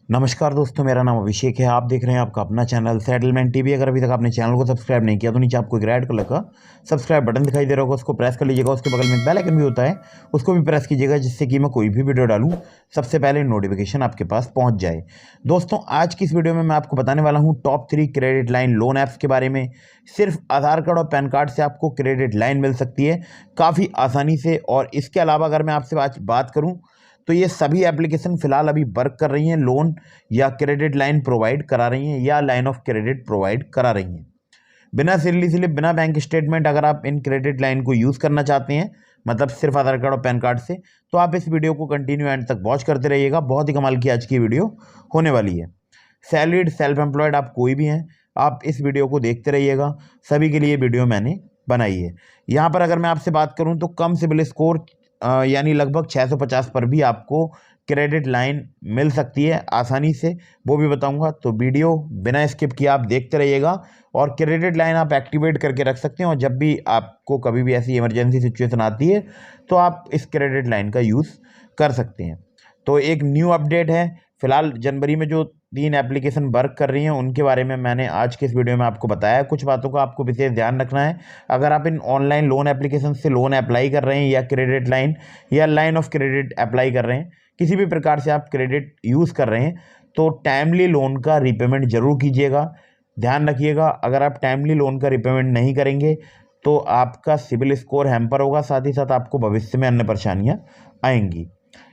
नमस्कार दोस्तों, मेरा नाम अभिषेक है। आप देख रहे हैं आपका अपना चैनल सेटलमेंट टीवी। अगर अभी तक आपने चैनल को सब्सक्राइब नहीं किया तो नीचे आपको एक रेड कलर का सब्सक्राइब बटन दिखाई दे रहा होगा, उसको प्रेस कर लीजिएगा। उसके बगल में बेल आइकन भी होता है, उसको भी प्रेस कीजिएगा, जिससे कि मैं कोई भी वीडियो डालूं सबसे पहले नोटिफिकेशन आपके पास पहुंच जाए। दोस्तों, आज की इस वीडियो में मैं आपको बताने वाला हूँ top 3 credit line loan apps के बारे में। सिर्फ आधार कार्ड और पैन कार्ड से आपको क्रेडिट लाइन मिल सकती है काफ़ी आसानी से। और इसके अलावा अगर मैं आपसे आज बात करूँ तो ये सभी एप्लीकेशन फिलहाल अभी वर्क कर रही हैं, लोन या क्रेडिट लाइन प्रोवाइड करा रही हैं या लाइन ऑफ क्रेडिट प्रोवाइड करा रही हैं। बिना सैलरी स्लिप, बिना बैंक स्टेटमेंट अगर आप इन क्रेडिट लाइन को यूज़ करना चाहते हैं, मतलब सिर्फ आधार कार्ड और पैन कार्ड से, तो आप इस वीडियो को कंटिन्यू एंड तक वॉच करते रहिएगा। बहुत ही कमाल की आज की वीडियो होने वाली है। सैलरीड, सेल्फ एम्प्लॉयड, आप कोई भी हैं, आप इस वीडियो को देखते रहिएगा। सभी के लिए वीडियो मैंने बनाई है। यहाँ पर अगर मैं आपसे बात करूँ तो कम सिबिल स्कोर यानी लगभग 650 पर भी आपको क्रेडिट लाइन मिल सकती है आसानी से, वो भी बताऊंगा। तो वीडियो बिना स्किप किए आप देखते रहिएगा। और क्रेडिट लाइन आप एक्टिवेट करके रख सकते हैं, और जब भी आपको कभी भी ऐसी इमरजेंसी सिचुएशन आती है तो आप इस क्रेडिट लाइन का यूज़ कर सकते हैं। तो एक न्यू अपडेट है, फिलहाल जनवरी में जो 3 एप्लीकेशन वर्क कर रही हैं उनके बारे में मैंने आज के इस वीडियो में आपको बताया। कुछ बातों का आपको विशेष ध्यान रखना है। अगर आप इन ऑनलाइन लोन एप्लीकेशन से लोन अप्लाई कर रहे हैं या क्रेडिट लाइन या लाइन ऑफ क्रेडिट अप्लाई कर रहे हैं, किसी भी प्रकार से आप क्रेडिट यूज़ कर रहे हैं, तो टाइमली लोन का रीपेमेंट जरूर कीजिएगा। ध्यान रखिएगा, अगर आप टाइमली लोन का रीपेमेंट नहीं करेंगे तो आपका सिबिल स्कोर हैम्पर होगा, साथ ही साथ आपको भविष्य में अन्य परेशानियाँ आएंगी।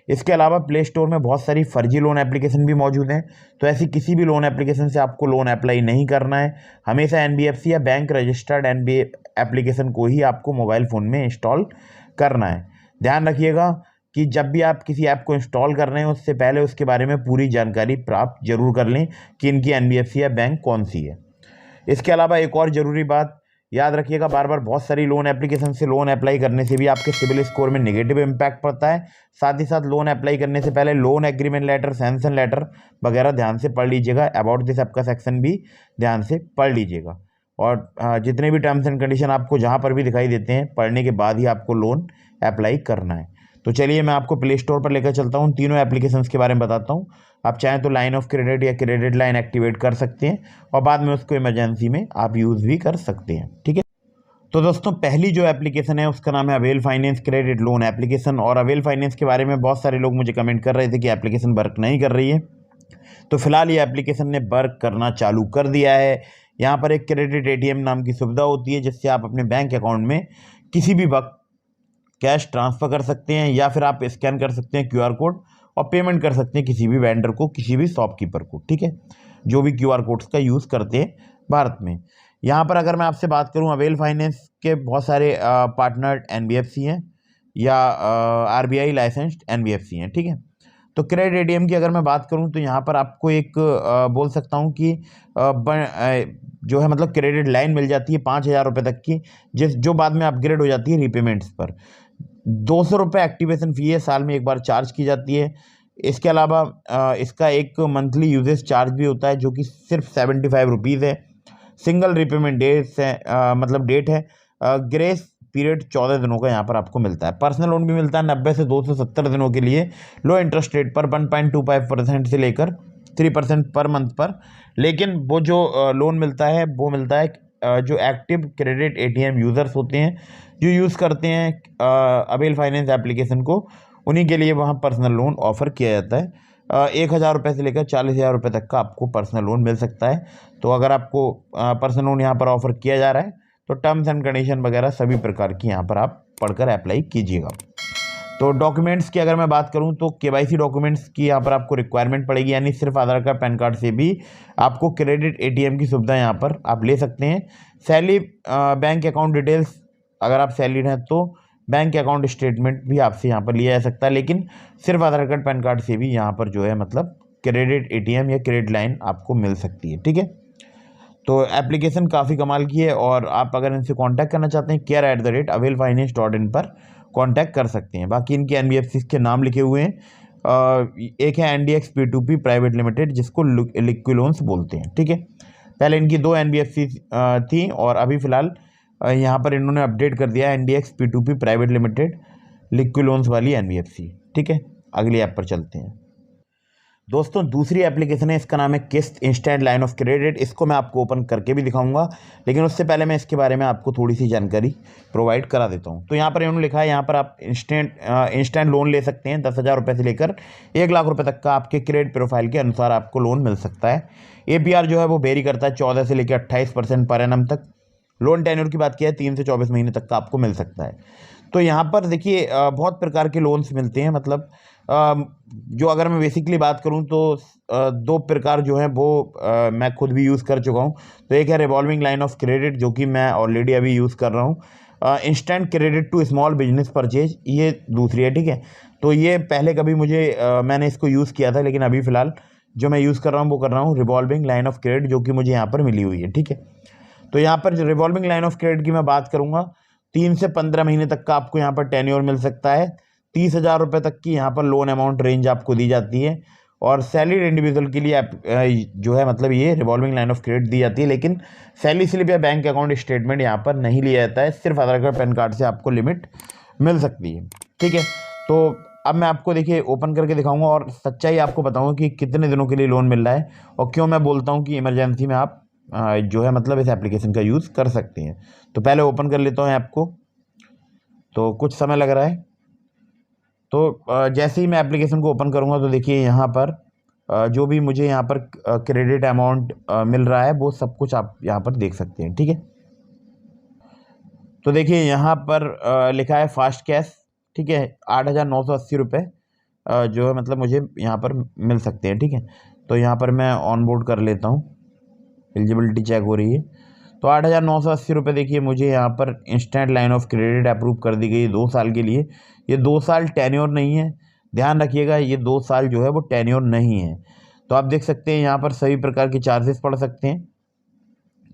इसके अलावा प्ले स्टोर में बहुत सारी फर्जी लोन एप्लीकेशन भी मौजूद हैं, तो ऐसी किसी भी लोन एप्लीकेशन से आपको लोन अप्लाई नहीं करना है। हमेशा एनबीएफसी या बैंक रजिस्टर्ड एप्लीकेशन को ही आपको मोबाइल फ़ोन में इंस्टॉल करना है। ध्यान रखिएगा कि जब भी आप किसी ऐप को इंस्टॉल कर रहे हैं उससे पहले उसके बारे में पूरी जानकारी प्राप्त जरूर कर लें कि इनकी एनबीएफसी या बैंक कौन सी है। इसके अलावा एक और ज़रूरी बात याद रखिएगा, बार बार बहुत सारी लोन एप्लीकेशन से लोन अप्लाई करने से भी आपके सिबिल स्कोर में नेगेटिव इम्पैक्ट पड़ता है। साथ ही साथ लोन अप्लाई करने से पहले loan agreement letter, sanction letter वगैरह ध्यान से पढ़ लीजिएगा। अबाउट दिस ऐप का सेक्शन भी ध्यान से पढ़ लीजिएगा। और जितने भी टर्म्स एंड कंडीशन आपको जहाँ पर भी दिखाई देते हैं, पढ़ने के बाद ही आपको लोन अप्लाई करना है। तो चलिए मैं आपको प्ले स्टोर पर लेकर चलता हूँ, तीनों एप्लीकेशंस के बारे में बताता हूँ। आप चाहें तो लाइन ऑफ क्रेडिट या क्रेडिट लाइन एक्टिवेट कर सकते हैं और बाद में उसको इमरजेंसी में आप यूज़ भी कर सकते हैं। ठीक है, तो दोस्तों पहली जो एप्लीकेशन है उसका नाम है avail finance credit loan application. और अवेल फाइनेंस के बारे में बहुत सारे लोग मुझे कमेंट कर रहे थे कि एप्लीकेशन वर्क नहीं कर रही है। तो फिलहाल ये एप्लीकेशन ने वर्क करना चालू कर दिया है। यहाँ पर एक क्रेडिट एटीएम नाम की सुविधा होती है, जिससे आप अपने बैंक अकाउंट में किसी भी वक्त कैश ट्रांसफ़र कर सकते हैं, या फिर आप स्कैन कर सकते हैं क्यूआर कोड और पेमेंट कर सकते हैं किसी भी वेंडर को, किसी भी शॉपकीपर को। ठीक है, जो भी क्यूआर कोड्स का यूज़ करते हैं भारत में। यहाँ पर अगर मैं आपसे बात करूँ, अवेल फाइनेंस के बहुत सारे पार्टनर एनबीएफसी हैं या आरबीआई लाइसेंस्ड एनबीएफसी हैं। ठीक है, तो क्रेडिट एटीएम की अगर मैं बात करूँ तो यहाँ पर आपको एक बोल सकता हूँ कि जो है मतलब क्रेडिट लाइन मिल जाती है 5,000 रुपये तक की, जो बाद में अपग्रेड हो जाती है रीपेमेंट्स पर। 200 रुपये एक्टिवेशन फ़ी है, साल में एक बार चार्ज की जाती है। इसके अलावा इसका एक मंथली यूजेज चार्ज भी होता है, जो कि सिर्फ 75 रुपीज़ है। सिंगल रिपेमेंट डेट है, मतलब डेट है। ग्रेस पीरियड 14 दिनों का यहाँ पर आपको मिलता है। पर्सनल लोन भी मिलता है 90 से 270 दिनों के लिए, लो इंटरेस्ट रेट पर 1.25% से लेकर 3% पर मंथ पर। लेकिन वो जो लोन मिलता है वो मिलता है जो एक्टिव क्रेडिट एटीएम यूज़र्स होते हैं, जो यूज़ करते हैं अवेल फाइनेंस एप्लीकेशन को, उन्हीं के लिए वहाँ पर्सनल लोन ऑफ़र किया जाता है। 1,000 रुपये से लेकर 40,000 रुपये तक का आपको पर्सनल लोन मिल सकता है। तो अगर आपको पर्सनल लोन यहाँ पर ऑफ़र किया जा रहा है तो टर्म्स एंड कंडीशन वगैरह सभी प्रकार की यहाँ पर आप पढ़कर अप्लाई कीजिएगा। तो डॉक्यूमेंट्स की अगर मैं बात करूँ तो केवाईसी डॉक्यूमेंट्स की यहाँ पर आपको रिक्वायरमेंट पड़ेगी, यानी सिर्फ आधार कार्ड पैन कार्ड से भी आपको क्रेडिट एटीएम की सुविधा यहाँ पर आप ले सकते हैं। सैलरी, बैंक अकाउंट डिटेल्स, अगर आप सैलरीड हैं तो बैंक अकाउंट स्टेटमेंट भी आपसे यहाँ पर लिया जा सकता है, लेकिन सिर्फ आधार कार्ड पैन कार्ड से भी यहाँ पर जो है मतलब क्रेडिट एटीएम या क्रेडिट लाइन आपको मिल सकती है। ठीक है, तो एप्लीकेशन काफ़ी कमाल की है, और आप अगर इनसे कांटेक्ट करना चाहते हैं care@avelfinance.in पर कांटेक्ट कर सकते हैं। बाकी इनके एनबीएफसी के नाम लिखे हुए हैं। एक है एनडीएक्स P2P प्राइवेट लिमिटेड, जिसको लिक्विलोन्स बोलते हैं। ठीक है, पहले इनकी 2 एनबीएफसी थी और अभी फ़िलहाल यहाँ पर इन्होंने अपडेट कर दिया एनडीएक्स P2P प्राइवेट लिमिटेड लिक्विलोन्स वाली एनबीएफसी। ठीक है, अगली ऐप पर चलते हैं। दोस्तों दूसरी एप्लीकेशन है, इसका नाम है किस्त इंस्टेंट लाइन ऑफ क्रेडिट। इसको मैं आपको ओपन करके भी दिखाऊंगा, लेकिन उससे पहले मैं इसके बारे में आपको थोड़ी सी जानकारी प्रोवाइड करा देता हूं। तो यहाँ पर इन्होंने लिखा है, यहाँ पर आप इंस्टेंट लोन ले सकते हैं। 10,000 रुपये से लेकर 1 लाख रुपये तक का आपके क्रेडिट प्रोफाइल के अनुसार आपको लोन मिल सकता है। APR जो है वो वेरी करता है 14 से लेकर 28% पर एनम तक। लोन टेन्योर की बात की है 3 से 24 महीने तक का आपको मिल सकता है। तो यहाँ पर देखिए बहुत प्रकार के लोन्स मिलते हैं, मतलब जो अगर मैं बेसिकली बात करूँ तो 2 प्रकार जो हैं वो मैं खुद भी यूज़ कर चुका हूँ। तो एक है रिवॉल्विंग लाइन ऑफ क्रेडिट, जो कि मैं ऑलरेडी अभी यूज़ कर रहा हूँ। Instant credit to small business purchase, ये दूसरी है, ठीक है। तो ये पहले कभी मैंने इसको यूज़ किया था, लेकिन अभी फ़िलहाल जो मैं यूज़ कर रहा हूँ वो कर रहा हूँ रिवॉल्विंग लाइन ऑफ क्रेडिट, जो कि मुझे यहाँ पर मिली हुई है, ठीक है। तो यहाँ पर जो रिवॉल्विंग लाइन ऑफ क्रेडिट की मैं बात करूँगा, 3 से 15 महीने तक का आपको यहाँ पर टेन्योर मिल सकता है। 30,000 रुपये तक की यहाँ पर लोन अमाउंट रेंज आपको दी जाती है। और सैलरीड इंडिविजुअल के लिए जो है मतलब ये रिवॉल्विंग लाइन ऑफ क्रेडिट दी जाती है, लेकिन सैलरी स्लिप या बैंक अकाउंट स्टेटमेंट यहाँ पर नहीं लिया जाता है। सिर्फ आधार कार्ड पैन कार्ड से आपको लिमिट मिल सकती है, ठीक है। तो अब मैं आपको देखिए ओपन करके दिखाऊंगा और सच्चाई आपको बताऊंगा कि कितने दिनों के लिए लोन मिल रहा है, और क्यों मैं बोलता हूँ कि इमरजेंसी में आप जो है मतलब इस एप्लीकेशन का यूज़ कर सकते हैं। तो पहले ओपन कर लेता हूँ ऐप को, तो कुछ समय लग रहा है। तो जैसे ही मैं एप्लीकेशन को ओपन करूँगा तो देखिए यहाँ पर जो भी मुझे यहाँ पर क्रेडिट अमाउंट मिल रहा है वो सब कुछ आप यहाँ पर देख सकते हैं, ठीक है। तो देखिए यहाँ पर लिखा है फास्ट कैश, ठीक है, 8,980 रुपये जो है मतलब मुझे यहाँ पर मिल सकते हैं, ठीक है। तो यहाँ पर मैं ऑन बोर्ड कर लेता हूँ, एलिजिबिलिटी चेक हो रही है। तो 8,980 रुपये देखिए मुझे यहाँ पर instant line of credit approve कर दी गई 2 साल के लिए। ये 2 साल टेन्योर नहीं है, ध्यान रखिएगा, ये 2 साल जो है वो टेन्योर नहीं है। तो आप देख सकते हैं यहाँ पर सभी प्रकार के चार्जेस पड़ सकते हैं।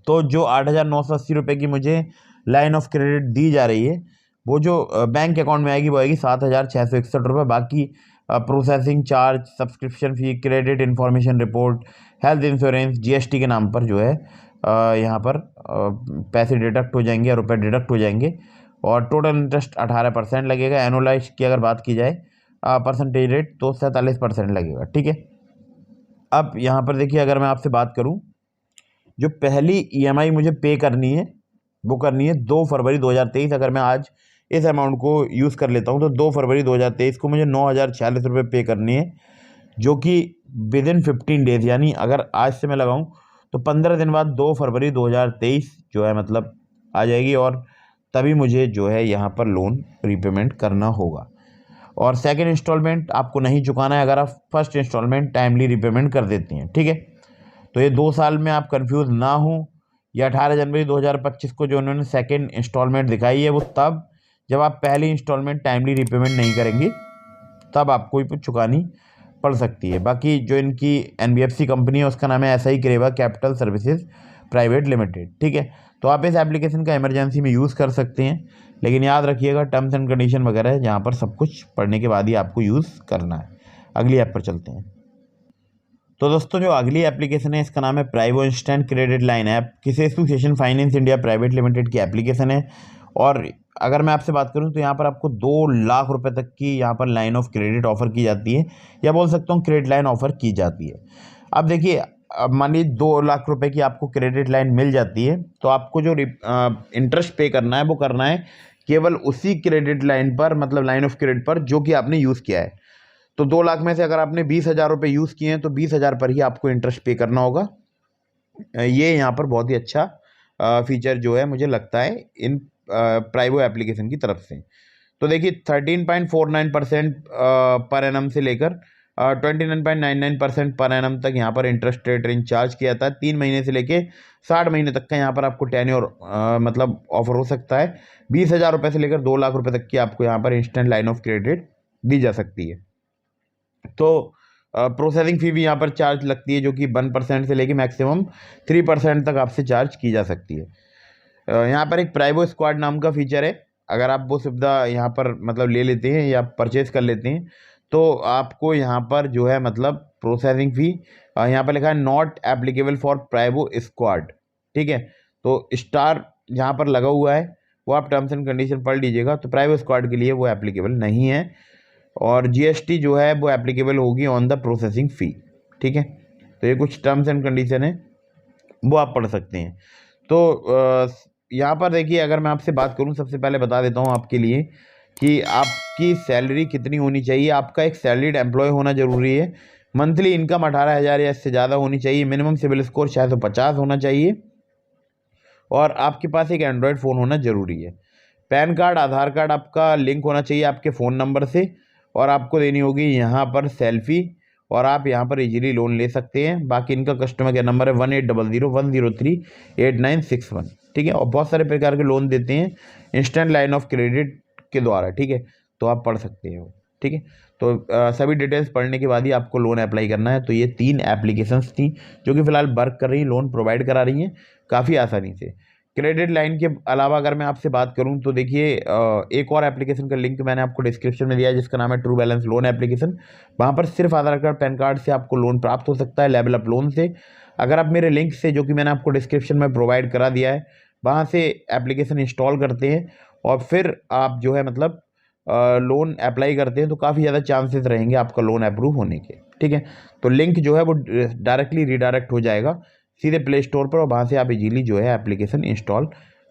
तो जो 8,980 रुपये की मुझे लाइन ऑफ क्रेडिट दी जा रही है, वो जो बैंक अकाउंट में आएगी वो आएगी 7,661 रुपये। बाकी processing charge, subscription fee, credit information report, health insurance, GST के नाम पर जो है यहाँ पर पैसे डिडक्ट हो जाएंगे या रुपये डिडक्ट हो जाएंगे। और टोटल इंटरेस्ट 18% लगेगा। एनुअलाइज की अगर बात की जाए परसेंटेज रेट तो 47% लगेगा, ठीक है। अब यहाँ पर देखिए अगर मैं आपसे बात करूँ, जो पहली EMI मुझे पे करनी है वो करनी है 2 फरवरी 2023। अगर मैं आज इस अमाउंट को यूज़ कर लेता हूँ तो 2 फरवरी 2023 को मुझे 9,046 रुपये पे करनी है, जो कि विद इन 15 डेज़, यानी अगर आज से मैं लगाऊँ तो 15 दिन बाद 2 फरवरी 2023 जो है मतलब आ जाएगी, और तभी मुझे जो है यहाँ पर लोन रीपेमेंट करना होगा। और सेकंड इंस्टॉलमेंट आपको नहीं चुकाना है अगर आप फर्स्ट इंस्टॉलमेंट टाइमली रीपेमेंट कर देते हैं, ठीक है। तो ये 2 साल में आप कंफ्यूज ना हो। ये 18 जनवरी 2025 को जो उन्होंने सेकंड इंस्टॉलमेंट दिखाई है वो तब जब आप पहली इंस्टॉलमेंट टाइमली रीपेमेंट नहीं करेंगे, तब आपको चुकानी पड़ सकती है। बाकी जो इनकी NBFC कंपनी है उसका नाम है SI Kreva capital services private limited, ठीक है। तो आप इस एप्लीकेशन का इमरजेंसी में यूज़ कर सकते हैं, लेकिन याद रखिएगा टर्म्स एंड कंडीशन वगैरह है, जहाँ पर सब कुछ पढ़ने के बाद ही आपको यूज़ करना है। अगली ऐप पर चलते हैं। तो दोस्तों जो अगली एप्लीकेशन है इसका नाम है प्राइवो इंस्टेंट क्रेडिट लाइन ऐप। किसी association finance India private limited की एप्लीकेशन है, और अगर मैं आपसे बात करूं तो यहाँ पर आपको 2 लाख रुपए तक की यहाँ पर लाइन ऑफ क्रेडिट ऑफर की जाती है, या बोल सकता हूँ क्रेडिट लाइन ऑफर की जाती है। अब देखिए, अब मान लीजिए 2 लाख रुपए की आपको क्रेडिट लाइन मिल जाती है, तो आपको जो इंटरेस्ट पे करना है वो करना है केवल उसी क्रेडिट लाइन पर, मतलब लाइन ऑफ क्रेडिट पर जो कि आपने यूज़ किया है। तो 2 लाख में से अगर आपने 20,000 रुपये यूज़ किए हैं तो 20,000 पर ही आपको इंटरेस्ट पे करना होगा। ये यहाँ पर बहुत ही अच्छा फीचर जो है मुझे लगता है इन प्राइवो एप्लीकेशन की तरफ से। तो देखिए 13.49% पर एनम से लेकर 29.99% पर एनम तक यहाँ पर इंटरेस्ट रेट रेंज चार्ज किया जाता है। 3 महीने से लेके 60 महीने तक का यहाँ पर आपको टेन्योर मतलब ऑफर हो सकता है। 20,000 रुपये से लेकर 2 लाख रुपये तक की आपको यहाँ पर इंस्टेंट लाइन ऑफ क्रेडिट दी जा सकती है। तो प्रोसेसिंग फ़ी भी यहाँ पर चार्ज लगती है, जो कि 1% से लेके मैक्सिमम 3% तक आपसे चार्ज की जा सकती है। यहाँ पर एक प्राइवो स्क्वाड नाम का फीचर है, अगर आप वो सुविधा यहाँ पर मतलब ले लेते हैं या परचेज कर लेते हैं तो आपको यहाँ पर जो है मतलब प्रोसेसिंग फ़ी यहाँ पर लिखा है नॉट एप्लीकेबल फॉर प्राइवो स्क्वाड, ठीक है। तो स्टार यहाँ पर लगा हुआ है, वो आप टर्म्स एंड कंडीशन पढ़ लीजिएगा। तो प्राइवो स्क्वाड के लिए वो एप्लीकेबल नहीं है। और जीएसटी जो है वो एप्लीकेबल होगी ऑन द प्रोसेसिंग फ़ी। ठीक है, तो ये कुछ टर्म्स एंड कंडीशन है, वो आप पढ़ सकते हैं। तो यहाँ पर देखिए, अगर मैं आपसे बात करूँ, सबसे पहले बता देता हूँ आपके लिए कि आपकी सैलरी कितनी होनी चाहिए। आपका एक सैलरीड एम्प्लॉय होना ज़रूरी है। मंथली इनकम 18,000 या इससे ज़्यादा होनी चाहिए। मिनिमम सिविल स्कोर 650 होना चाहिए और आपके पास एक एंड्रॉयड फ़ोन होना ज़रूरी है। पैन कार्ड, आधार कार्ड आपका लिंक होना चाहिए आपके फ़ोन नंबर से और आपको देनी होगी यहाँ पर सेल्फ़ी और आप यहाँ पर इजीली लोन ले सकते हैं। बाकी इनका कस्टमर केयर नंबर है 1800-103-8961। ठीक है, और बहुत सारे प्रकार के लोन देते हैं इंस्टेंट लाइन ऑफ क्रेडिट के द्वारा। ठीक है, तो आप पढ़ सकते हैं वो। ठीक है, तो सभी डिटेल्स पढ़ने के बाद ही आपको लोन अप्लाई करना है। तो ये 3 एप्लीकेशंस थी जो कि फ़िलहाल वर्क कर रही हैं, लोन प्रोवाइड करा रही हैं काफ़ी आसानी से। क्रेडिट लाइन के अलावा अगर मैं आपसे बात करूं तो देखिए, एक और एप्लीकेशन का लिंक मैंने आपको डिस्क्रिप्शन में दिया है जिसका नाम है ट्रू बैलेंस लोन एप्लीकेशन। वहां पर सिर्फ आधार कार्ड, पैन कार्ड से आपको लोन प्राप्त हो सकता है, लेवल अप लोन से। अगर आप मेरे लिंक से, जो कि मैंने आपको डिस्क्रिप्शन में प्रोवाइड करा दिया है, वहाँ से एप्लीकेशन इंस्टॉल करते हैं और फिर आप जो है मतलब लोन अप्लाई करते हैं, तो काफ़ी ज़्यादा चांसेस रहेंगे आपका लोन अप्रूव होने के। ठीक है, तो लिंक जो है वो डायरेक्टली रीडायरेक्ट हो जाएगा सीधे प्ले स्टोर पर और वहाँ से आप इजीली जो है एप्लीकेशन इंस्टॉल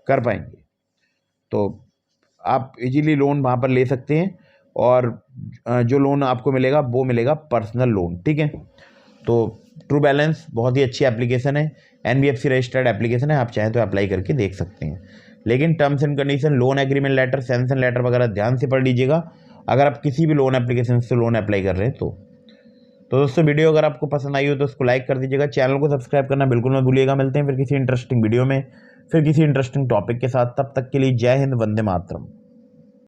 कर पाएंगे। तो आप इजीली लोन वहाँ पर ले सकते हैं और जो लोन आपको मिलेगा वो मिलेगा पर्सनल लोन। ठीक है, तो ट्रू बैलेंस बहुत ही अच्छी एप्लीकेशन है, एनबीएफसी रजिस्टर्ड एप्लीकेशन है। आप चाहें तो अप्लाई करके देख सकते हैं, लेकिन terms and condition, loan agreement letter, sanction letter वगैरह ध्यान से पढ़ लीजिएगा अगर आप किसी भी लोन एप्लीकेशन से लोन अप्लाई कर रहे हैं तो दोस्तों, वीडियो अगर आपको पसंद आई हो तो उसको लाइक कर दीजिएगा, चैनल को सब्सक्राइब करना बिल्कुल मत भूलिएगा। मिलते हैं फिर किसी इंटरेस्टिंग वीडियो में, फिर किसी इंटरेस्टिंग टॉपिक के साथ। तब तक के लिए जय हिंद, वंदे मातरम।